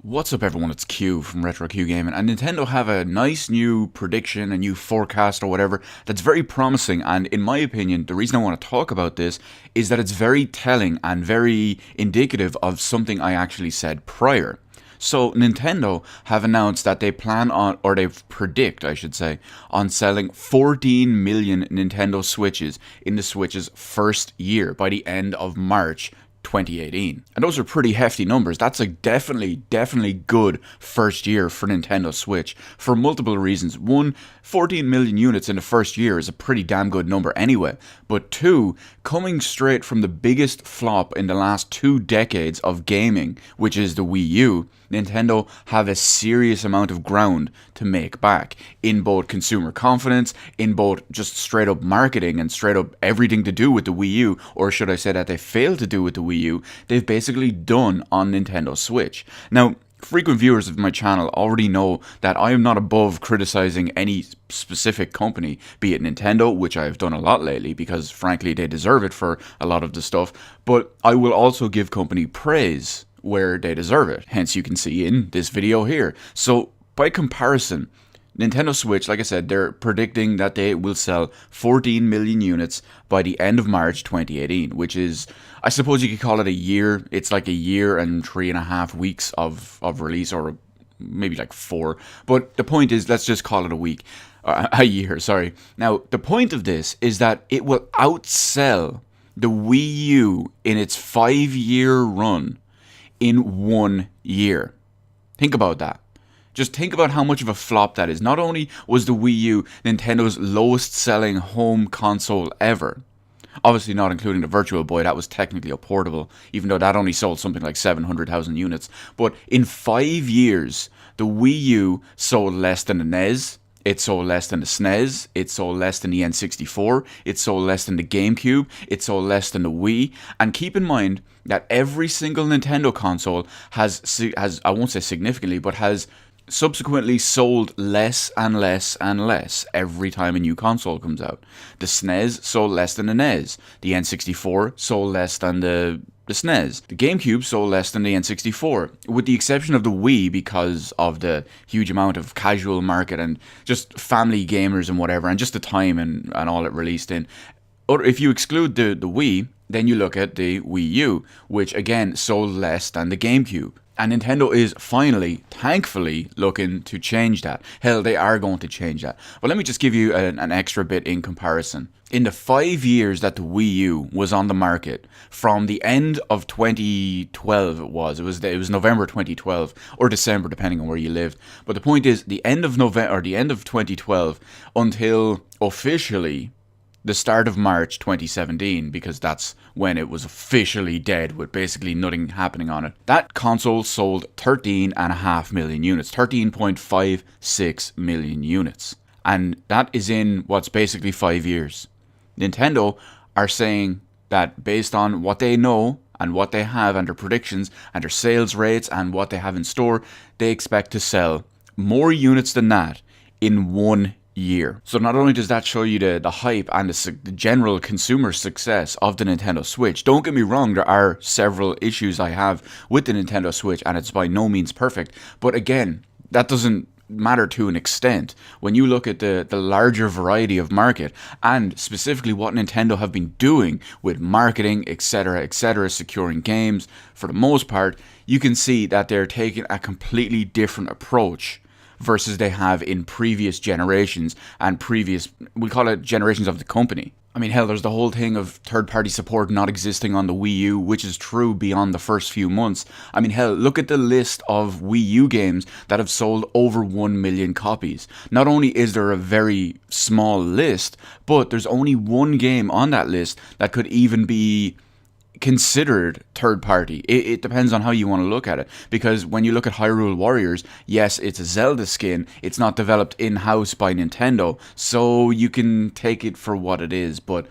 What's up everyone, it's Q from Retro Q Gaming, and Nintendo have a nice new prediction, a new forecast or whatever, that's very promising, and in my opinion, the reason I want to talk about this is that it's very telling and very indicative of something I actually said prior. So Nintendo have announced that they plan on, or they predict, I should say, on selling 14 million Nintendo Switches in the Switch's first year by the end of March 2018. And those are pretty hefty numbers. That's a definitely good first year for Nintendo Switch for multiple reasons. One, 14 million units in the first year is a pretty damn good number anyway. But two, coming straight from the biggest flop in the last 2 decades of gaming, which is the Wii U, Nintendo have a serious amount of ground to make back in both consumer confidence, in both just straight up marketing and straight up everything to do with the Wii U, or should I say that they failed to do with the Wii U, they've basically done on Nintendo Switch. Now, frequent viewers of my channel already know that I am not above criticizing any specific company, be it Nintendo, which I have done a lot lately because frankly they deserve it for a lot of the stuff, but I will also give company praise where they deserve it. Hence you can see in this video here. So by comparison, Nintendo Switch, like I said, they're predicting that they will sell 14 million units by the end of March 2018, which is, I suppose you could call it a year. It's like a year and 3.5 weeks of release, or maybe like 4. But the point is, let's just call it a week. A year, sorry. Now, the point of this is that it will outsell the Wii U in its 5-year run in 1 year. Think about that. Just think about how much of a flop that is. Not only was the Wii U Nintendo's lowest selling home console ever, obviously not including the Virtual Boy, that was technically a portable, even though that only sold something like 700,000 units, but in 5 years, the Wii U sold less than the NES, it sold less than the SNES, it sold less than the N64, it sold less than the GameCube, it sold less than the Wii, and keep in mind that every single Nintendo console has I won't say significantly, but has subsequently sold less and less and less every time a new console comes out. The SNES sold less than the NES, the N64 sold less than the SNES. The GameCube sold less than the N64, with the exception of the Wii because of the huge amount of casual market and just family gamers and whatever, and just the time and all it released in. Or if you exclude the Wii, then you look at the Wii U, which again sold less than the GameCube. And Nintendo is finally, thankfully, looking to change that. Hell, they are going to change that. But let me just give you an extra bit in comparison. In the 5 years that the Wii U was on the market, from the end of 2012 it was November 2012, or December, depending on where you lived. But the point is, the end of November, or the end of 2012, until officially the start of March 2017, because that's when it was officially dead with basically nothing happening on it. That console sold 13.5 million units, 13.56 million units. And that is in what's basically 5 years. Nintendo are saying that based on what they know and what they have and their predictions and their sales rates and what they have in store, they expect to sell more units than that in 1 year. So not only does that show you the hype and the general consumer success of the Nintendo Switch, don't get me wrong, there are several issues I have with the Nintendo Switch and it's by no means perfect, but again, that doesn't matter to an extent when you look at the larger variety of market and specifically what Nintendo have been doing with marketing, etc., securing games. For the most part, you can see that they're taking a completely different approach versus they have in previous generations and previous, we call it generations of the company. I mean, hell, there's the whole thing of third-party support not existing on the Wii U, which is true beyond the first few months. I mean, hell, look at the list of Wii U games that have sold over 1 million copies. Not only is there a very small list, but there's only one game on that list that could even be considered third party. It depends on how you want to look at it, because when you look at Hyrule Warriors, yes, it's a Zelda skin, it's not developed in-house by Nintendo, so you can take it for what it is, but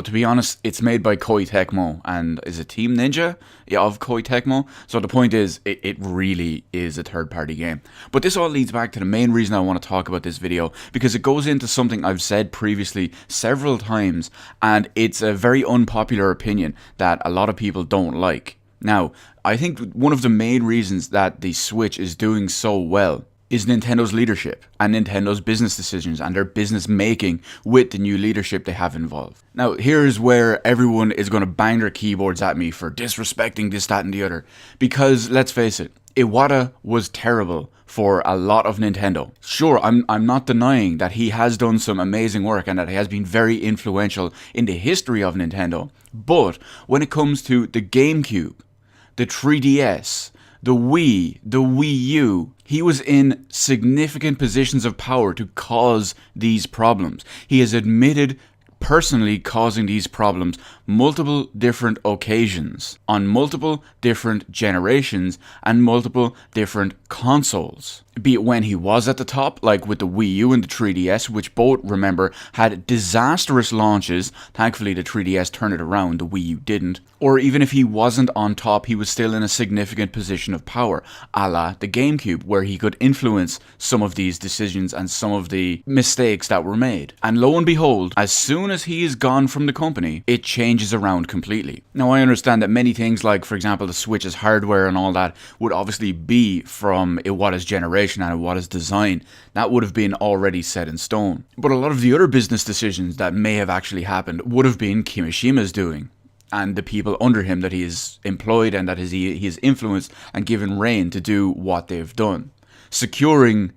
to be honest, it's made by Koei Tecmo, and is it Team Ninja? Yeah, of Koei Tecmo. So the point is, it really is a third-party game. But this all leads back to the main reason I want to talk about this video, because it goes into something I've said previously several times, and it's a very unpopular opinion that a lot of people don't like. Now, I think one of the main reasons that the Switch is doing so well is Nintendo's leadership and Nintendo's business decisions and their business making with the new leadership they have involved. Now, here's where everyone is going to bang their keyboards at me for disrespecting this, that, and the other. Because, let's face it, Iwata was terrible for a lot of Nintendo. Sure, I'm not denying that he has done some amazing work and that he has been very influential in the history of Nintendo. But when it comes to the GameCube, the 3DS, the Wii, the Wii U, he was in significant positions of power to cause these problems. He has admitted personally causing these problems multiple different occasions on multiple different generations and multiple different consoles. Be it when he was at the top, like with the Wii U and the 3DS, which both, remember, had disastrous launches. Thankfully, the 3DS turned it around, the Wii U didn't. Or even if he wasn't on top, he was still in a significant position of power, a la the GameCube, where he could influence some of these decisions and some of the mistakes that were made. And lo and behold, as soon as he is gone from the company, it changes around completely. Now, I understand that many things, like, for example, the Switch's hardware and all that, would obviously be from Iwata's generation and Iwata's design. That would have been already set in stone. But a lot of the other business decisions that may have actually happened would have been Kimishima's doing, and the people under him that he has employed and that he has influenced and given reign to do what they've done. Securing,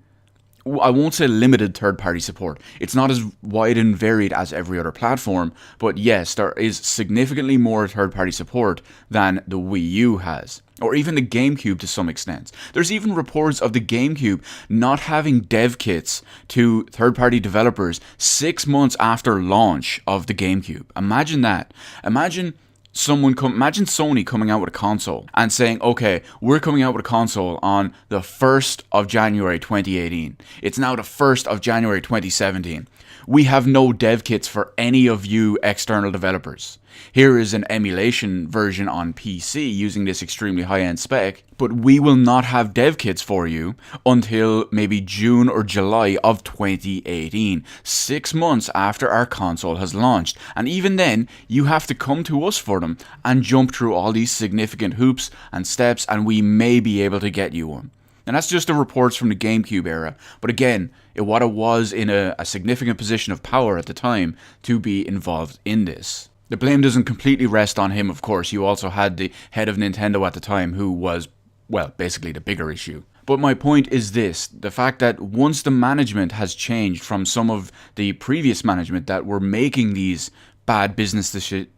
I won't say limited third-party support. It's not as wide and varied as every other platform, but yes, there is significantly more third-party support than the Wii U has, or even the GameCube to some extent. There's even reports of the GameCube not having dev kits to third-party developers 6 months after launch of the GameCube. Imagine that. Imagine Sony coming out with a console and saying, okay, we're coming out with a console on the 1st of January 2018. It's now the 1st of January 2017. We have no dev kits for any of you external developers. Here is an emulation version on PC using this extremely high-end spec, but we will not have dev kits for you until maybe June or July of 2018, 6 months after our console has launched. And even then, you have to come to us for them and jump through all these significant hoops and steps, and we may be able to get you one. And that's just the reports from the GameCube era. But again, Iwata was in a significant position of power at the time to be involved in this. The blame doesn't completely rest on him, of course. You also had the head of Nintendo at the time, who was, well, basically the bigger issue. But my point is this, the fact that once the management has changed from some of the previous management that were making these bad business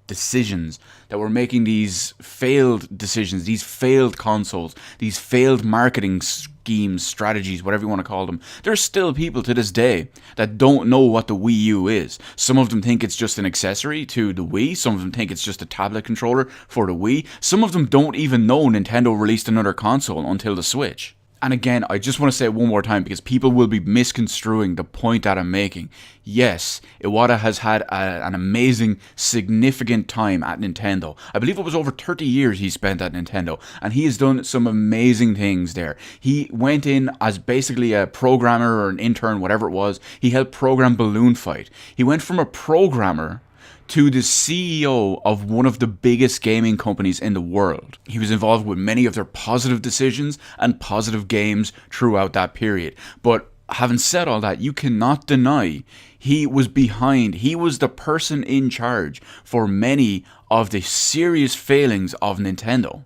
decisions, that were making these failed decisions, these failed consoles, these failed marketing schemes, strategies, whatever you want to call them, there's still people to this day that don't know what the Wii U is. Some of them think it's just an accessory to the Wii. Some of them think it's just a tablet controller for the Wii. Some of them don't even know Nintendo released another console until the Switch. And again, I just want to say it one more time because people will be misconstruing the point that I'm making. Yes, Iwata has had an amazing, significant time at Nintendo. I believe it was over 30 years he spent at Nintendo, and he has done some amazing things there. He went in as basically a programmer or an intern, whatever it was. He helped program Balloon Fight. He went from a programmer to the CEO of one of the biggest gaming companies in the world. He was involved with many of their positive decisions and positive games throughout that period. But having said all that, you cannot deny he was behind, he was the person in charge for many of the serious failings of Nintendo.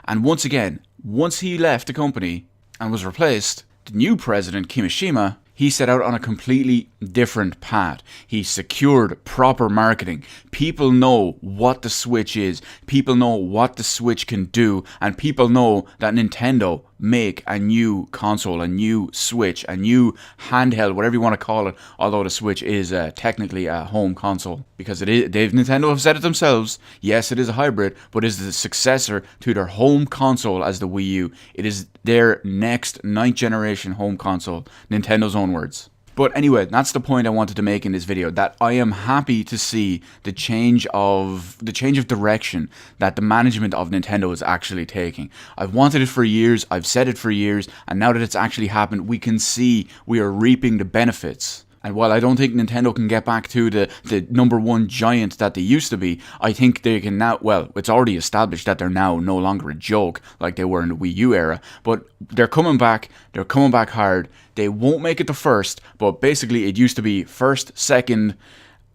And once again, once he left the company and was replaced, the new president, Kimishima, he set out on a completely different path. He secured proper marketing. People know what the Switch is. People know what the Switch can do. And people know that Nintendo make a new console, a new Switch, a new handheld, whatever you want to call it. Although the Switch is technically a home console. Because Nintendo have said it themselves. Yes, it is a hybrid, but it is the successor to their home console as the Wii U. It is their next 9th generation home console. Nintendo's own words. But anyway, that's the point I wanted to make in this video, that I am happy to see the change of direction that the management of Nintendo is actually taking. I've wanted it for years, I've said it for years, and now that it's actually happened, we can see we are reaping the benefits And while I don't think Nintendo can get back to the number one giant that they used to be, I think they can now, well, it's already established that they're now no longer a joke like they were in the Wii U era, but they're coming back hard. They won't make it to first, but basically it used to be first, second,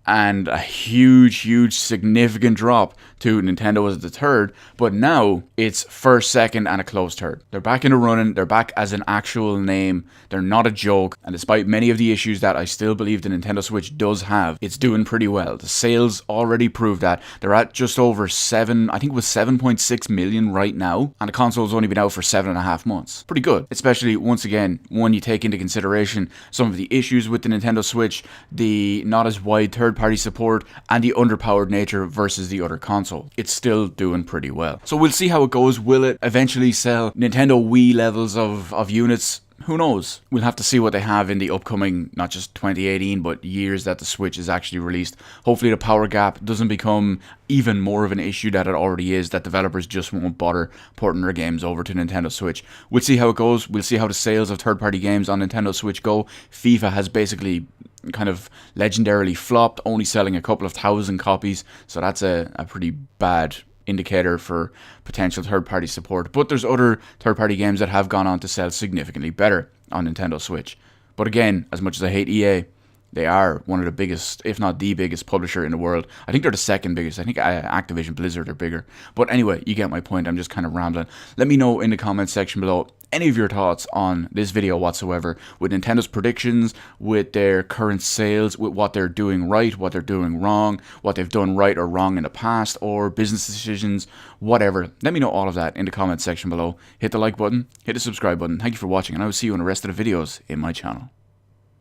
and a huge significant drop to Nintendo as the third, but now it's first, second, and a close third. They're back in the running, they're back as an actual name, they're not a joke, and despite many of the issues that I still believe the Nintendo Switch does have, it's doing pretty well. The sales already prove that. They're at just over 7.6 million right now, and the console's only been out for 7.5 months. Pretty good, especially, once again, when you take into consideration some of the issues with the Nintendo Switch, the not as wide third-party support, and the underpowered nature versus the other console. It's still doing pretty well. So we'll see how it goes. Will it eventually sell Nintendo Wii levels of units? Who knows? We'll have to see what they have in the upcoming, not just 2018, but years that the Switch is actually released. Hopefully the power gap doesn't become even more of an issue that it already is, that developers just won't bother porting their games over to Nintendo Switch. We'll see how it goes. We'll see how the sales of third-party games on Nintendo Switch go. FIFA has basically kind of legendarily flopped, only selling a couple of thousand copies, so that's a pretty bad indicator for potential third-party support. But there's other third-party games that have gone on to sell significantly better on Nintendo Switch. But again, as much as I hate EA, they are one of the biggest, if not the biggest publisher in the world. I think they're the second biggest. I think Activision Blizzard are bigger. But anyway, you get my point. I'm just kind of rambling. Let me know in the comments section below any of your thoughts on this video whatsoever, with Nintendo's predictions, with their current sales, with what they're doing right, what they're doing wrong, what they've done right or wrong in the past, or business decisions, whatever. Let me know all of that in the comments section below. Hit the like button, hit the subscribe button. Thank you for watching, and I will see you in the rest of the videos in my channel.